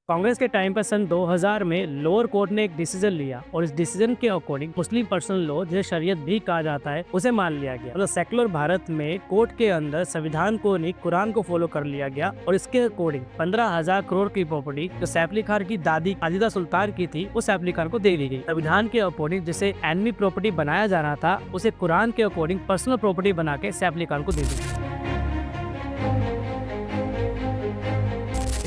कांग्रेस के टाइम पर सन 2000 में लोअर कोर्ट ने एक डिसीजन लिया और इस डिसीजन के अकॉर्डिंग मुस्लिम पर्सनल लॉ जिसे शरीयत भी कहा जाता है उसे मान लिया गया। मतलब सेकुलर भारत में कोर्ट के अंदर संविधान को नहीं कुरान को फॉलो कर लिया गया और इसके अकॉर्डिंग 15,000 करोड़ की प्रॉपर्टी जो सैफ अली खान की दादी आजिदा सुल्तान की थी वो सैफ अली खान को दे दी गई। संविधान के अकॉर्डिंग जिसे एनमी प्रॉपर्टी बनाया जाना था उसे कुरान के अकॉर्डिंग पर्सनल प्रॉपर्टी बना के सैफ अली खान को दे दी।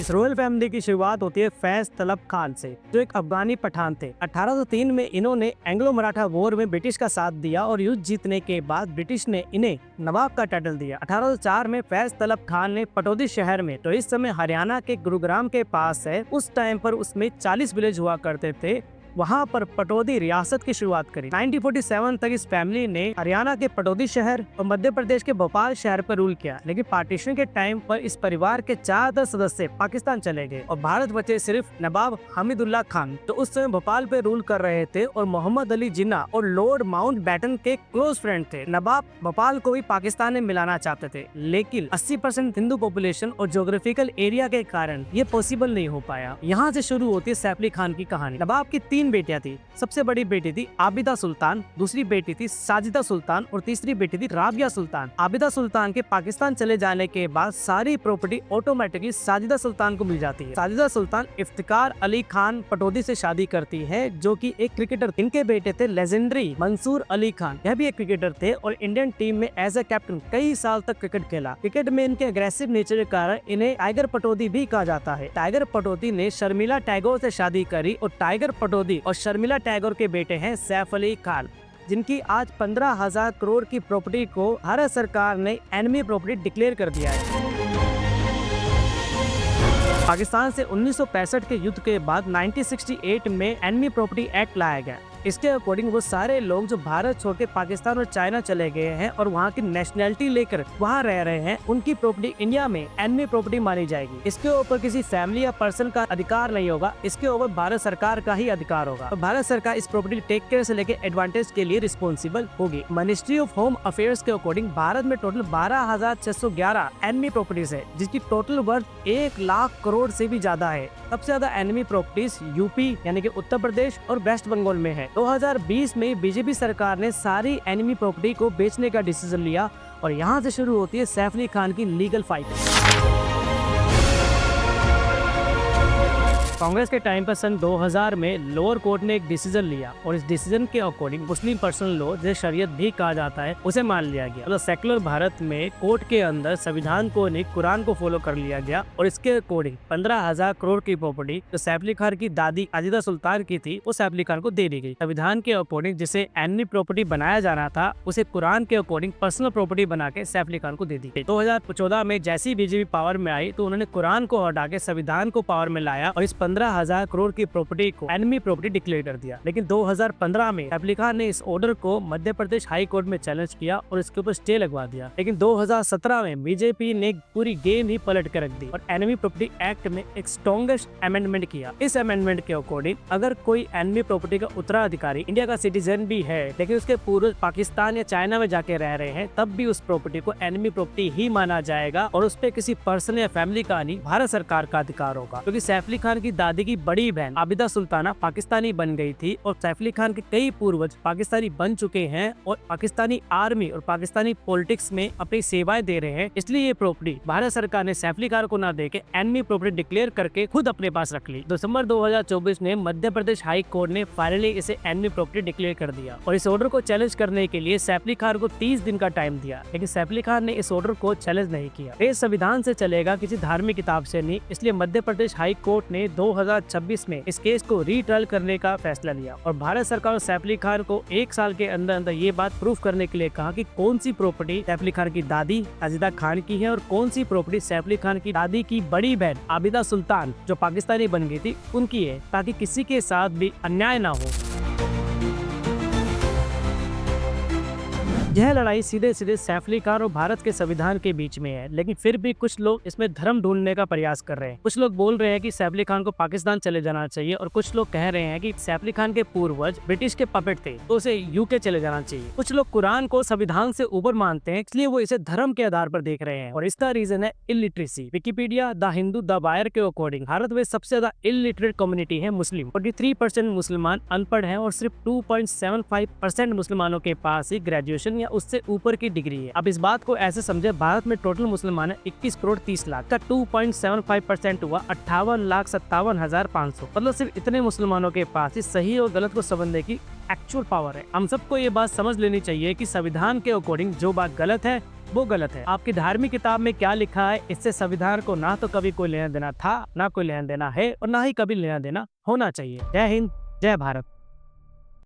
इस रॉयल फैमिली की शुरुआत होती है फैज तलब खान से, जो एक अफगानी पठान थे। 1803 में इन्होंने एंग्लो मराठा वॉर में ब्रिटिश का साथ दिया और युद्ध जीतने के बाद ब्रिटिश ने इन्हें नवाब का टाइटल दिया। 1804 में फैज तलब खान ने पटौदी शहर में, तो इस समय हरियाणा के गुरुग्राम के पास है, उस टाइम पर उसमें 40 विलेज हुआ करते थे, वहाँ पर पटौदी रियासत की शुरुआत करी। 1947 तक इस फैमिली ने हरियाणा के पटौदी शहर और मध्य प्रदेश के भोपाल शहर पर रूल किया, लेकिन पार्टीशन के टाइम पर इस परिवार के 4 सदस्य पाकिस्तान चले गए और भारत बचे सिर्फ नवाब हमीदुल्लाह खान, तो उस समय भोपाल पे रूल कर रहे थे और मोहम्मद अली जिन्ना और लॉर्ड माउंटबेटन के क्लोज फ्रेंड थे। नवाब भोपाल को भी पाकिस्तान में मिलाना चाहते थे, लेकिन 80% हिंदू पॉपुलेशन और ज्योग्राफिकल एरिया के कारण ये पॉसिबल नहीं हो पाया। यहाँ से शुरू होती है सैफ अली खान की कहानी। नवाब की 3 बेटियां थी। सबसे बड़ी बेटी थी आबिदा सुल्तान, दूसरी बेटी थी साजिदा सुल्तान और तीसरी बेटी थी राबिया सुल्तान। आबिदा सुल्तान के पाकिस्तान चले जाने के बाद सारी प्रॉपर्टी ऑटोमेटिकली साजिदा सुल्तान को मिल जाती है। साजिदा सुल्तान इफ्तिकार अली खान पटौदी से शादी करती है, जो कि एक क्रिकेटर। इनके बेटे थे लेजेंडरी मंसूर अली खान, यह भी एक क्रिकेटर थे और इंडियन टीम में एज ए कैप्टन कई साल तक क्रिकेट खेला। क्रिकेट में इनके अग्रेसिव नेचर के कारण इन्हें टाइगर पटौदी भी कहा जाता है। टाइगर पटौदी ने शर्मिला टैगोर से शादी करी और टाइगर पटौदी और शर्मिला टैगोर के बेटे हैं सैफ अली खान, जिनकी आज 15,000 करोड़ की प्रॉपर्टी को भारत सरकार ने एनिमी प्रॉपर्टी डिक्लेयर कर दिया है। पाकिस्तान से 1965 के युद्ध के बाद 1968 में एनिमी प्रॉपर्टी एक्ट लाया गया। इसके अकॉर्डिंग वो सारे लोग जो भारत छोड़ के पाकिस्तान और चाइना चले गए हैं और वहाँ की नेशनैलिटी लेकर वहाँ रह रहे हैं, उनकी प्रॉपर्टी इंडिया में एनिमी प्रॉपर्टी मानी जाएगी। इसके ऊपर किसी फैमिली या पर्सन का अधिकार नहीं होगा, इसके ऊपर भारत सरकार का ही अधिकार होगा और भारत सरकार इस प्रॉपर्टी टेक केयर से लेकर एडवांटेज के लिए रिस्पॉन्सिबल होगी। मिनिस्ट्री ऑफ होम अफेयर्स के अकॉर्डिंग भारत में टोटल 12,611 एनिमी प्रॉपर्टीज है, जिसकी टोटल वर्थ 1 लाख करोड़ से भी ज्यादा है। सबसे ज्यादा एनिमी प्रॉपर्टीज यूपी यानी कि उत्तर प्रदेश और वेस्ट बंगाल में है। 2020 में बीजेपी सरकार ने सारी एनिमी प्रॉपर्टी को बेचने का डिसीजन लिया और यहाँ से शुरू होती है सैफ अली खान की लीगल फाइट। कांग्रेस के टाइम पर सन 2000 में लोअर कोर्ट ने एक डिसीजन लिया और इस डिसीजन के अकॉर्डिंग मुस्लिम पर्सनल लॉ जिसे शरीयत भी कहा जाता है उसे मान लिया गया। मतलब सेकुलर भारत में कोर्ट के अंदर संविधान को नहीं कुरान को फॉलो कर लिया गया और इसके अकॉर्डिंग 15,000 करोड़ की प्रॉपर्टी जो सैफ अली खान की दादी आजिदा सुल्तान की थी वो सैफ अली खान को दे दी गई। संविधान के अकॉर्डिंग जिसे एनिमी प्रॉपर्टी बनाया जाना था उसे कुरान के अकॉर्डिंग पर्सनल प्रॉपर्टी बना के सैफ अली खान को दे दी गई। 2014 में जैसी बीजेपी पावर में आई तो उन्होंने कुरान को हटा के संविधान को पावर में लाया और इस 15,000 करोड़ की प्रॉपर्टी को एनिमी प्रॉपर्टी डिक्लेयर कर दिया। लेकिन 2015 में सैफ अली खान ने इस ऑर्डर को मध्य प्रदेश हाई कोर्ट में चैलेंज किया और इसके ऊपर स्टे लगवा दिया। लेकिन 2017 में बीजेपी ने पूरी गेम ही पलट कर रख दी और एनिमी प्रॉपर्टी एक्ट में एक स्ट्रॉन्गेस्ट अमेंडमेंट किया। इस अमेंडमेंट के अकॉर्डिंग अगर कोई एनिमी प्रॉपर्टी का उत्तराधिकारी इंडिया का सिटीजन भी है लेकिन उसके पूर्वज पाकिस्तान या चाइना में जाके रह रहे हैं, तब भी उस प्रॉपर्टी को एनिमी प्रॉपर्टी ही माना जाएगा और उस पर किसी पर्सन या फैमिली का नहीं भारत सरकार का अधिकार होगा। क्योंकि सैफ अली खान की दादी की बड़ी बहन आबिदा सुल्ताना पाकिस्तानी बन गई थी और सैफ अली खान के कई पूर्वज पाकिस्तानी बन चुके हैं और पाकिस्तानी आर्मी और पाकिस्तानी पॉलिटिक्स में अपनी सेवाएं दे रहे हैं। इसलिए ये प्रॉपर्टी भारत सरकार ने सैफ अली खान को ना देके एनिमी प्रॉपर्टी डिक्लेयर करके खुद अपने पास रख ली। दिसंबर 2024 में मध्य प्रदेश हाई कोर्ट ने फाइनली इसे एनिमी प्रॉपर्टी डिक्लेयर कर दिया और इस ऑर्डर को चैलेंज करने के लिए सैफ अली खान को 30 दिन का टाइम दिया, लेकिन सैफ अली खान ने इस ऑर्डर को चैलेंज नहीं किया। ये संविधान से चलेगा, किसी धार्मिक किताब से नहीं। इसलिए मध्य प्रदेश हाई कोर्ट ने 2026 में इस केस को रीट्रायल करने का फैसला लिया और भारत सरकार और सैफ अली खान को 1 साल के अंदर अंदर ये बात प्रूफ करने के लिए कहा कि कौन सी प्रॉपर्टी सैफ अली खान की दादी आजिदा खान की है और कौन सी प्रॉपर्टी सैफ अली खान की दादी की बड़ी बहन आबिदा सुल्तान जो पाकिस्तानी बन गई थी उनकी है, ताकि किसी के साथ भी अन्याय ना हो। यह लड़ाई सीधे सीधे सैफ अली खान और भारत के संविधान के बीच में है, लेकिन फिर भी कुछ लोग इसमें धर्म ढूंढने का प्रयास कर रहे हैं। कुछ लोग बोल रहे हैं कि सैफ अली खान को पाकिस्तान चले जाना चाहिए और कुछ लोग कह रहे हैं कि सैफ अली खान के पूर्वज ब्रिटिश के पपेट थे तो उसे यूके चले जाना चाहिए। कुछ लोग कुरान को संविधान से ऊपर मानते हैं, इसलिए वो इसे धर्म के आधार पर देख रहे हैं और इसका रीजन है illiteracy. Wikipedia, the Hindu, the wire के अकॉर्डिंग भारत में सबसे ज्यादा इलिटरेट कम्युनिटी है मुस्लिम। 43% मुसलमान अनपढ़ हैं और सिर्फ 2.75% मुसलमानों के पास ही ग्रेजुएशन या उससे ऊपर की डिग्री है। अब इस बात को ऐसे समझे, भारत में टोटल मुसलमान है 21 करोड़ 30 लाख का 2.75% हुआ 58,57,500। मतलब सिर्फ इतने मुसलमानों के पास ही सही और गलत को समझने की एक्चुअल पावर है। हम सबको ये बात समझ लेनी चाहिए कि संविधान के अकॉर्डिंग जो बात गलत है वो गलत है। आपकी धार्मिक किताब में क्या लिखा है, इससे संविधान को ना तो कभी कोई लेना देना था, ना कोई लेना देना है और ना ही कभी लेना देना होना चाहिए। जय हिंद, जय भारत।